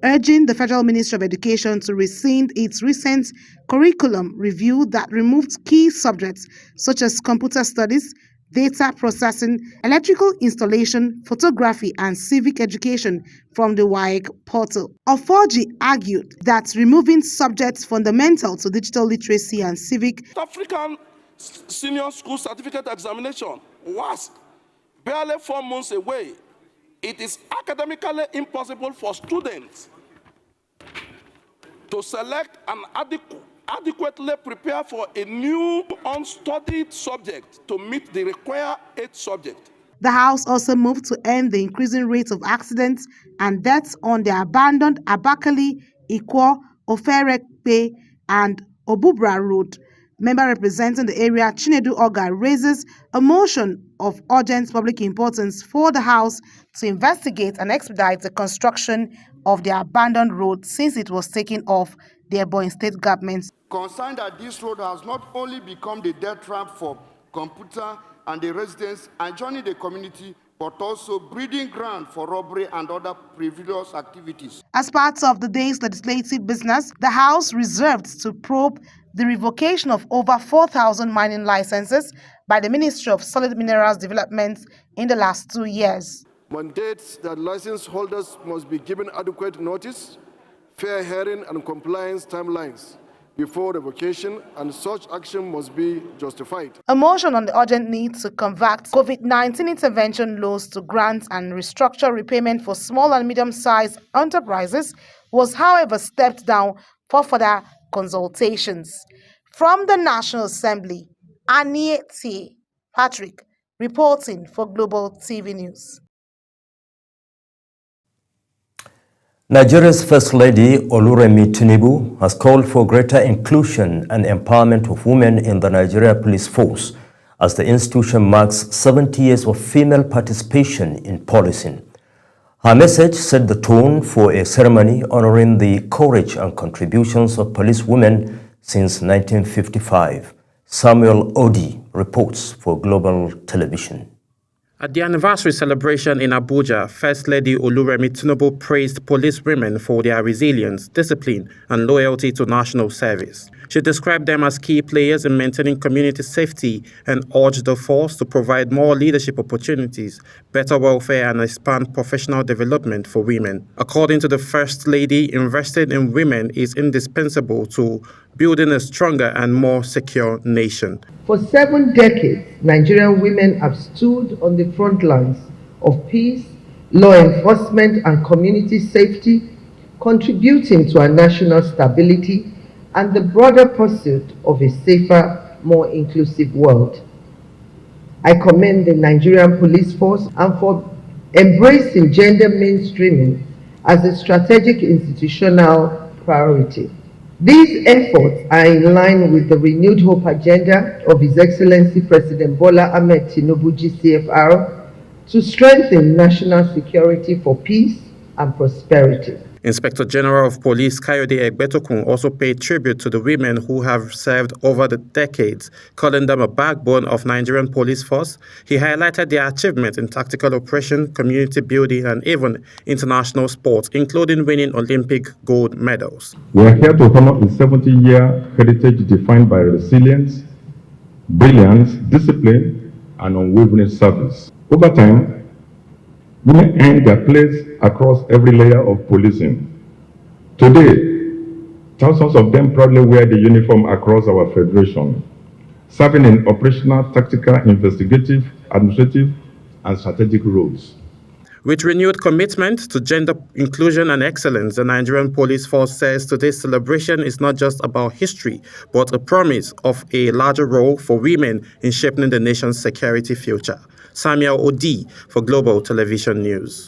urging the Federal Ministry of Education to rescind its recent curriculum review that removed key subjects such as computer studies, data processing, electrical installation, photography, and civic education from the WAEC portal. Ofoji argued that removing subjects fundamental to digital literacy and civic African Senior School Certificate Examination was barely 4 months away. It is academically impossible for students to select and adequately prepare for a new unstudied subject to meet the required 8 subjects. The House also moved to end the increasing rate of accidents and deaths on the abandoned Abakali, Ikwo, Oferekpe, and Obubra Road. Member representing the area, Chinedu Oga, raises a motion of urgent public importance for the House to investigate and expedite the construction of the abandoned road since it was taken off the Ebonyi State government. Concerned that this road has not only become the death trap for computer and the residents and joining the community, but also breeding ground for robbery and other previous activities. As part of the day's legislative business, the House reserved to probe the revocation of over 4,000 mining licenses by the Ministry of Solid Minerals Development in the last 2 years. Mandates that license holders must be given adequate notice, fair hearing and compliance timelines before revocation, and such action must be justified. A motion on the urgent need to convert COVID-19 intervention loans to grants and restructure repayment for small and medium-sized enterprises was, however, stepped down for further consultations. From the National Assembly, Anie T. Patrick, reporting for Global TV News. Nigeria's First Lady Oluremi Tinubu has called for greater inclusion and empowerment of women in the Nigeria Police Force as the institution marks 70 years of female participation in policing. Her message set the tone for a ceremony honoring the courage and contributions of police women since 1955. Samuel Odi reports for Global Television. At the anniversary celebration in Abuja, First Lady Oluremi Tinubu praised police women for their resilience, discipline, and loyalty to national service. She described them as key players in maintaining community safety and urged the force to provide more leadership opportunities, better welfare, and expand professional development for women. According to the First Lady, investing in women is indispensable to building a stronger and more secure nation. For 7 decades, Nigerian women have stood on the front lines of peace, law enforcement, and community safety, contributing to our national stability and the broader pursuit of a safer, more inclusive world. I commend the Nigerian Police Force and for embracing gender mainstreaming as a strategic institutional priority. These efforts are in line with the renewed hope agenda of His Excellency President Bola Ahmed Tinubu GCFR to strengthen national security for peace and prosperity. Inspector General of Police Kayode Egbetokun also paid tribute to the women who have served over the decades, calling them a backbone of Nigerian police force. He highlighted their achievements in tactical operation, community building, and even international sports, including winning Olympic gold medals. We are here to honor a 70-year heritage defined by resilience, brilliance, discipline, and unwavering service. Over time, women earned their place across every layer of policing. Today, thousands of them proudly wear the uniform across our federation, serving in operational, tactical, investigative, administrative, and strategic roles. With renewed commitment to gender inclusion and excellence, the Nigerian Police Force says today's celebration is not just about history, but a promise of a larger role for women in shaping the nation's security future. Samuel Odi for Global Television News.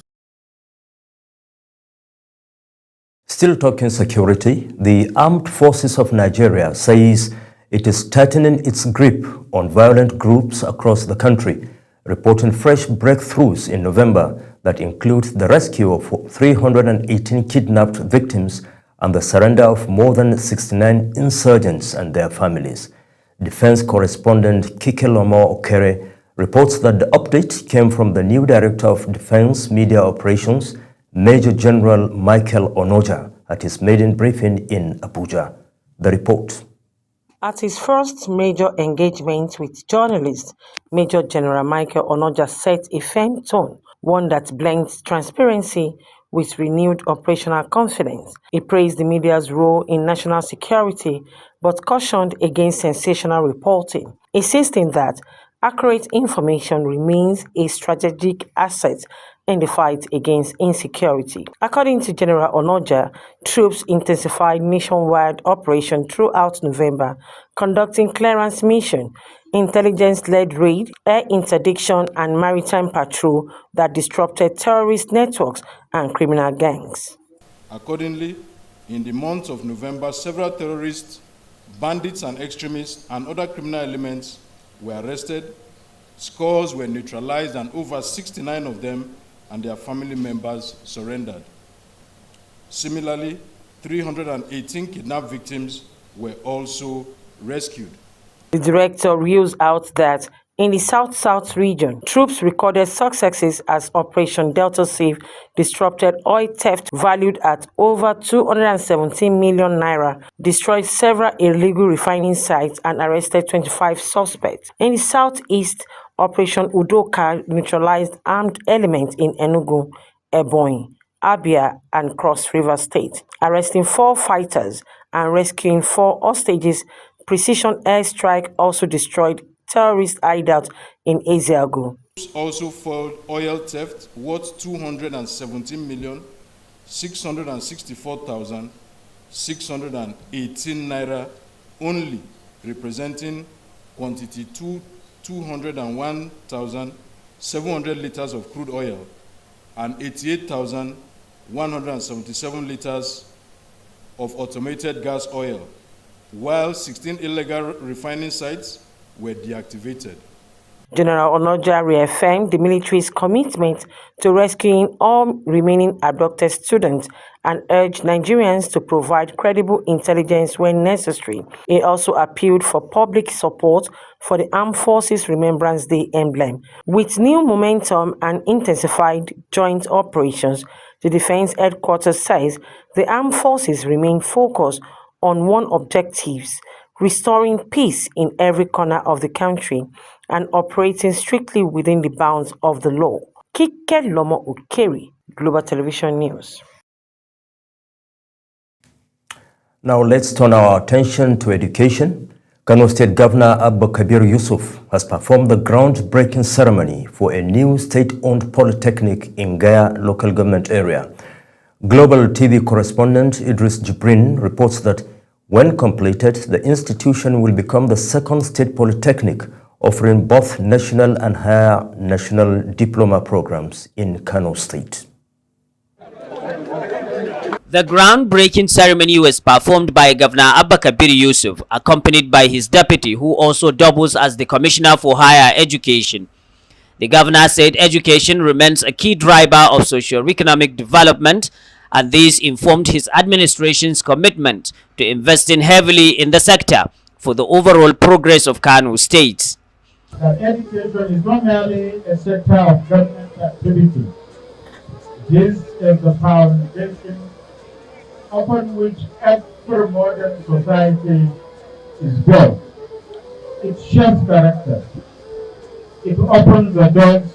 Still talking security, the Armed Forces of Nigeria says it is tightening its grip on violent groups across the country, reporting fresh breakthroughs in November that include the rescue of 318 kidnapped victims and the surrender of more than 69 insurgents and their families. Defense correspondent Kike Lomo Okere reports that the update came from the new Director of Defense Media Operations, Major General Michael Onoja at his maiden briefing in Abuja. The report. At his first major engagement with journalists, Major General Michael Onoja set a firm tone, one that blends transparency with renewed operational confidence. He praised the media's role in national security, but cautioned against sensational reporting, insisting that accurate information remains a strategic asset in the fight against insecurity. According to General Onoja, troops intensified nationwide operation throughout November, conducting clearance mission, intelligence-led raid, air interdiction, and maritime patrol that disrupted terrorist networks and criminal gangs. Accordingly, in the month of November, several terrorists, bandits and extremists, and other criminal elements were arrested, scores were neutralized, and over 69 of them and their family members surrendered. Similarly, 318 kidnapped victims were also rescued. The director rules out that in the South-South region, troops recorded successes as Operation Delta Safe disrupted oil theft valued at over 217 million naira, destroyed several illegal refining sites, and arrested 25 suspects. In the Southeast, Operation Udoka neutralized armed elements in Enugu, Ebonyi, Abia, and Cross River State, arresting 4 fighters and rescuing 4 hostages. Precision airstrike also destroyed terrorist hideouts in Ezeagu. Also foiled oil theft worth 217,664,618 naira only, representing quantity 201,700 liters of crude oil and 88,177 liters of automated gas oil, while 16 illegal refining sites were deactivated. General Onoja reaffirmed the military's commitment to rescuing all remaining abducted students and urged Nigerians to provide credible intelligence when necessary. He also appealed for public support for the Armed Forces Remembrance Day emblem. With new momentum and intensified joint operations, the Defense Headquarters says the Armed Forces remain focused on one objective: restoring peace in every corner of the country and operating strictly within the bounds of the law. Kike Lomo Ukeri, Global Television News. Now let's turn our attention to education. Kano State Governor Abba Kabir Yusuf has performed the groundbreaking ceremony for a new state-owned polytechnic in Gaya local government area. Global TV correspondent Idris Jibrin reports that when completed, the institution will become the second state polytechnic offering both national and higher national diploma programs in Kano State. The groundbreaking ceremony was performed by Governor Abba Kabir Yusuf, accompanied by his deputy, who also doubles as the Commissioner for Higher Education. The governor said education remains a key driver of socio-economic development, and this informed his administration's commitment to investing heavily in the sector for the overall progress of Kano State. Education is not merely a sector of government activity. This is the foundation upon which every modern society is built. It shapes character. It opens the doors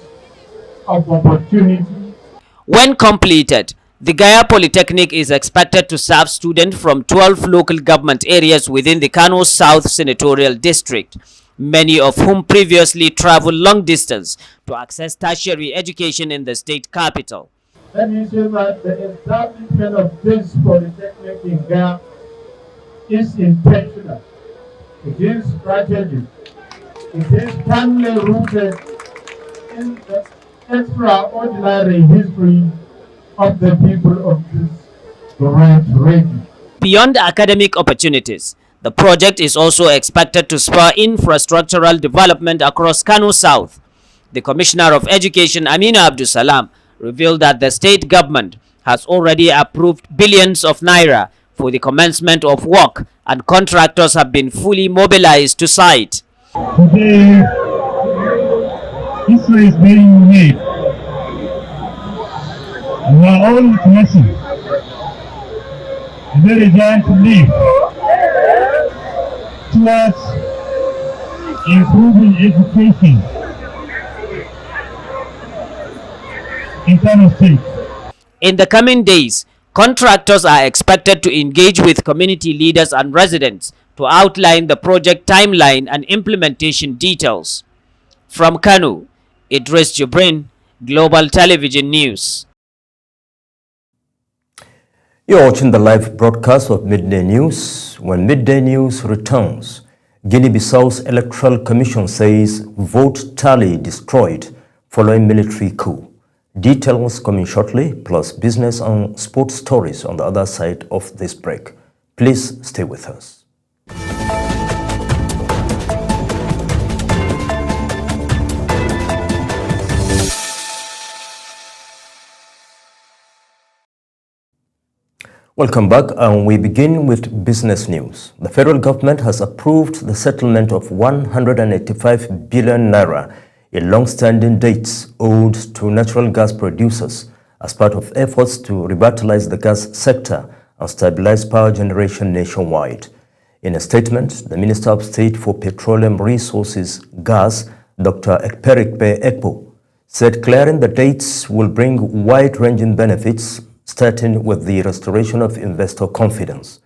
of opportunity. When completed, the Gaya Polytechnic is expected to serve students from 12 local government areas within the Kano South Senatorial District, many of whom previously traveled long distance to access tertiary education in the state capital. Let me say that the establishment of this polytechnic in Gaya is intentional. It is strategic. It is firmly rooted in the extraordinary history of the people of this great region. Beyond academic opportunities, the project is also expected to spur infrastructural development across Kano South. The Commissioner of Education, Amina Abdul Salam, revealed that the state government has already approved billions of naira for the commencement of work, and contractors have been fully mobilized to site. Today, history is being made. We are all witnessing a very giant leap towards improving education in Kano State. In the coming days, contractors are expected to engage with community leaders and residents to outline the project timeline and implementation details. From Kano, Idris Jibrin, Global Television News. You're watching the live broadcast of Midday News. When Midday News returns, Guinea-Bissau's Electoral Commission says vote tally destroyed following military coup. Details coming shortly, plus business and sports stories on the other side of this break. Please stay with us. Welcome back, and we begin with business news. The federal government has approved the settlement of 185 billion naira in long-standing debts owed to natural gas producers as part of efforts to revitalize the gas sector and stabilize power generation nationwide. In a statement, the Minister of State for Petroleum Resources, Gas, Dr. Ekperikpe Ekpo, said clearing the debts will bring wide-ranging benefits, starting with the restoration of investor confidence.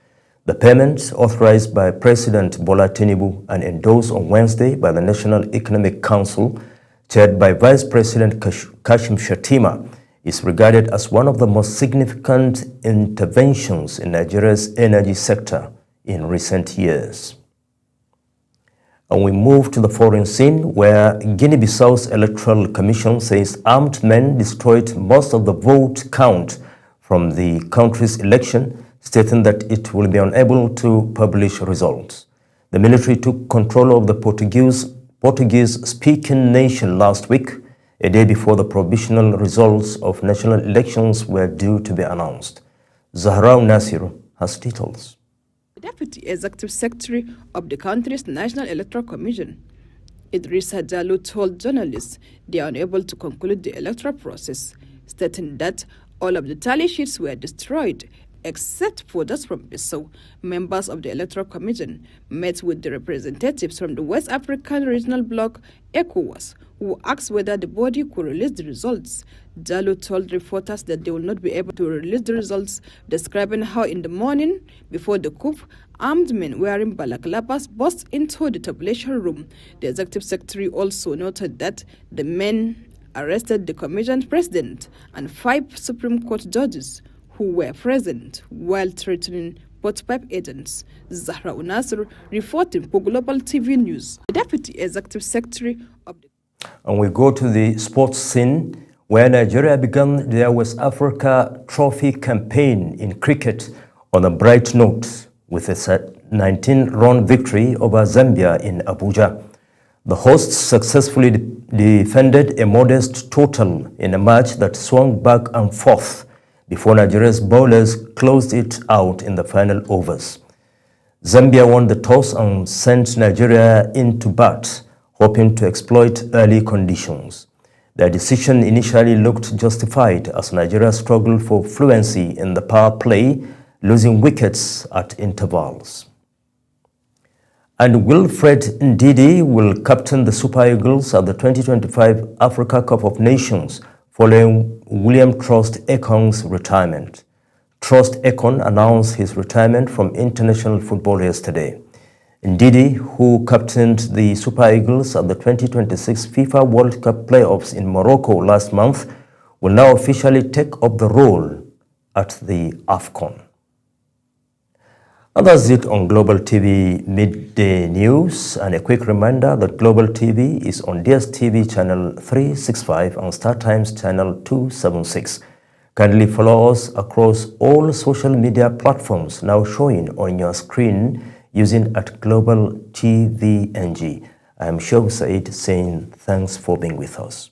The payment, authorized by President Bola Tinubu and endorsed on Wednesday by the National Economic Council, chaired by Vice President Kashim Shettima, is regarded as one of the most significant interventions in Nigeria's energy sector in recent years. And we move to the foreign scene, where Guinea-Bissau's Electoral Commission says armed men destroyed most of the vote count from the country's election, stating that it will be unable to publish results. The military took control of the Portuguese-speaking nation last week, a day before the provisional results of national elections were due to be announced. Zahrau Nasir has details. The Deputy Executive Secretary of the country's National Electoral Commission, Idrissa Jallow, told journalists they are unable to conclude the electoral process, stating that all of the tally sheets were destroyed, except for those from Bissau. Members of the Electoral Commission met with the representatives from the West African Regional Bloc, ECOWAS, who asked whether the body could release the results. Jallow told reporters that they will not be able to release the results, describing how in the morning before the coup, armed men wearing balaclavas burst into the tabulation room. The Executive Secretary also noted that the men arrested the Commission President and 5 Supreme Court judges who were present while threatening pot-pipe agents. Zahra Unasir reporting for Global TV News. The Deputy Executive Secretary of the... And we go to the sports scene, where Nigeria began their West Africa Trophy campaign in cricket on a bright note with a 19-run victory over Zambia in Abuja. The hosts successfully defended a modest total in a match that swung back and forth before Nigeria's bowlers closed it out in the final overs. Zambia won the toss and sent Nigeria into bat, hoping to exploit early conditions. Their decision initially looked justified as Nigeria struggled for fluency in the power play, losing wickets at intervals. And Wilfred Ndidi will captain the Super Eagles at the 2025 Africa Cup of Nations following William Trust Ekon's retirement. Trust Ekon announced his retirement from international football yesterday. Ndidi, who captained the Super Eagles at the 2026 FIFA World Cup playoffs in Morocco last month, will now officially take up the role at the AFCON. And that's it on Global TV Midday News. And a quick reminder that Global TV is on DSTV channel 365 and StarTimes channel 276. Kindly follow us across all social media platforms now showing on your screen using @GlobalTVNG. I am Shoaib Said saying thanks for being with us.